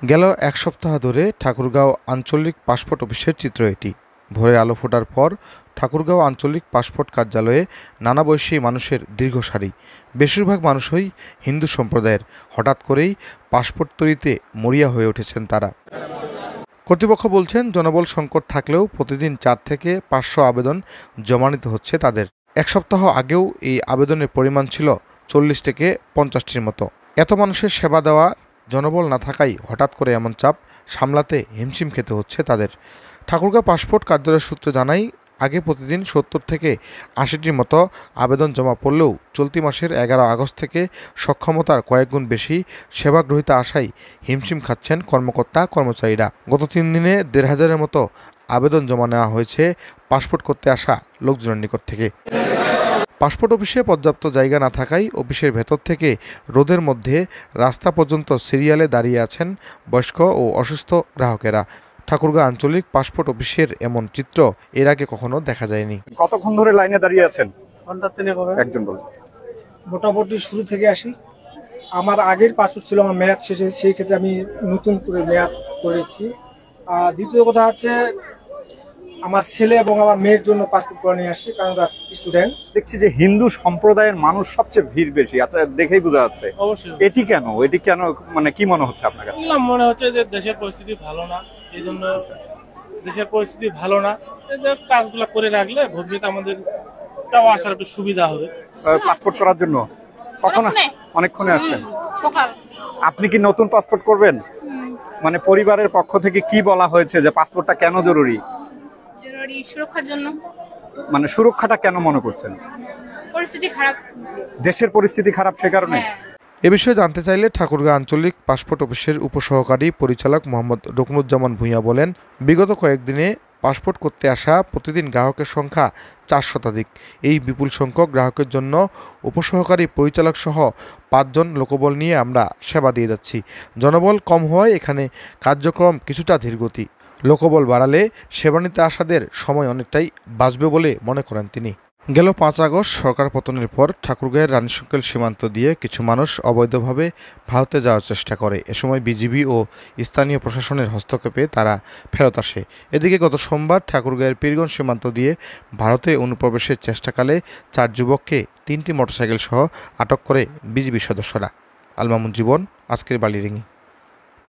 গেল এক সপ্তাহ ধরে ঠাকুরগাঁও আঞ্চলিক পাসপোর্ট অফিসের চিত্র এটি। ভোরের আলো ফোটার পর ঠাকুরগাঁও আঞ্চলিক পাসপোর্ট কার্যালয়ে নানা বয়সী মানুষের দীর্ঘ সারি। বেশিরভাগ মানুষই হিন্দু সম্প্রদায়ের। হঠাৎ করেই পাসপোর্ট তৈরিতে মরিয়া হয়ে উঠেছেন তারা। কর্তৃপক্ষ বলছেন, জনবল সংকট থাকলেও প্রতিদিন 4 থেকে 500 আবেদন জমা নিতে হচ্ছে তাদের। এক সপ্তাহ আগেও এই আবেদনের পরিমাণ ছিল 40 থেকে 50টির মতো। এত মানুষের সেবা দেওয়া জনবল না থাকায় হঠাৎ করে এমন চাপ সামলাতে হিমশিম খেতে হচ্ছে তাদের। ঠাকুরগাঁও পাসপোর্ট কার্যালয় সূত্র জানায়, আগে প্রতিদিন 70 থেকে 80টির মতো আবেদন জমা পড়লেও চলতি মাসের 11 আগস্ট থেকে সক্ষমতার কয়েকগুণ বেশি সেবাগ্রহীতা আসায় হিমশিম খাচ্ছেন কর্মকর্তা কর্মচারীরা। গত 3 দিনে 1,500-এর মতো আবেদন জমা নেওয়া হয়েছে পাসপোর্ট করতে আসা লোকজনের নিকট থেকে। পাসপোর্ট অফিসে পর্যাপ্ত জায়গা না থাকায় অফিসের ভেতর থেকে রোদের মধ্যে রাস্তা পর্যন্ত সিরিয়ালে দাঁড়িয়ে আছেন বয়স্ক ও অসুস্থ গ্রাহকেরা। ঠাকুরগাঁও আঞ্চলিক পাসপোর্ট অফিসের এমন চিত্র এর আগে কখনো দেখা যায়নি। কতক্ষণ ধরে লাইনে দাঁড়িয়ে আছেন? ঘন্টা 3 হবে। একজন বলুন। মোটামুটি শুরু থেকে আসি। আমার আগের পাসপোর্ট ছিল, আমার মেয়াদ শেষে, সেই ক্ষেত্রে আমি নতুন করে মেয়াদ করেছি। আর দ্বিতীয় কথা হচ্ছে, আমার ছেলে এবং আমার মেয়ের জন্য পাসপোর্ট করে নিয়ে আসছি, কারণ স্টুডেন্ট। দেখছি যে হিন্দু সম্প্রদায়ের মানুষ সবচেয়ে ভিড় বেশি, আচ্ছা দেখেই বোঝা যাচ্ছে। অবশ্যই। এটি কেন মানে কি মনে হচ্ছে আপনার কাছে? মনে হচ্ছে যে দেশের পরিস্থিতি ভালো না, এই জন্য দেশের পরিস্থিতি ভালো না, কাজগুলো করে রাখলে ভবিষ্যতে আমাদের যাওয়া আসার একটু সুবিধা হবে। পাসপোর্ট করার জন্য কখন? অনেকক্ষণে আসছেন। আপনি কি নতুন পাসপোর্ট করবেন? মানে পরিবারের পক্ষ থেকে কি বলা হয়েছে যে পাসপোর্টটা কেন জরুরি? সুরক্ষার জন্য। মানে সুরক্ষাটা কেন মনে করছেন? পরিস্থিতি খারাপ, দেশের পরিস্থিতি খারাপ, সে কারণে। এ বিষয়ে জানতে চাইলে ঠাকুরগাঁও আঞ্চলিক পাসপোর্ট অফিসের উপসহকারী পরিচালক মোহাম্মদ রুকনুজ্জামান ভূঁইয়া বলেন, বিগত কয়েকদিনে পাসপোর্ট করতে আসা প্রতিদিন গ্রাহকের সংখ্যা 4 শতাধিক। এই বিপুল সংখ্যক গ্রাহকের জন্য উপসহকারী পরিচালক সহ 5 জন লোকবল নিয়ে আমরা সেবা দিয়ে যাচ্ছি। জনবল কম হওয়ায় এখানে কার্যক্রম কিছুটা ধীরগতি। লোকবল বাড়ালে সেবা নিতে আসাদের সময় অনেকটাই বাঁচবে বলে মনে করেন তিনি। গেল 5 আগস্ট সরকার পতনের পর ঠাকুরগাঁয়ের রানীশঙ্কেল সীমান্ত দিয়ে কিছু মানুষ অবৈধভাবে ভারতে যাওয়ার চেষ্টা করে। এ সময় বিজিবি ও স্থানীয় প্রশাসনের হস্তক্ষেপে তারা ফেরত আসে। এদিকে গত সোমবার ঠাকুরগাঁয়ের পীরগঞ্জ সীমান্ত দিয়ে ভারতে অনুপ্রবেশের চেষ্টাকালে 4 যুবককে 3টি মোটরসাইকেল সহ আটক করে বিজিবি সদস্যরা। আল মামুন জীবন, আজকের বালিরিঙি।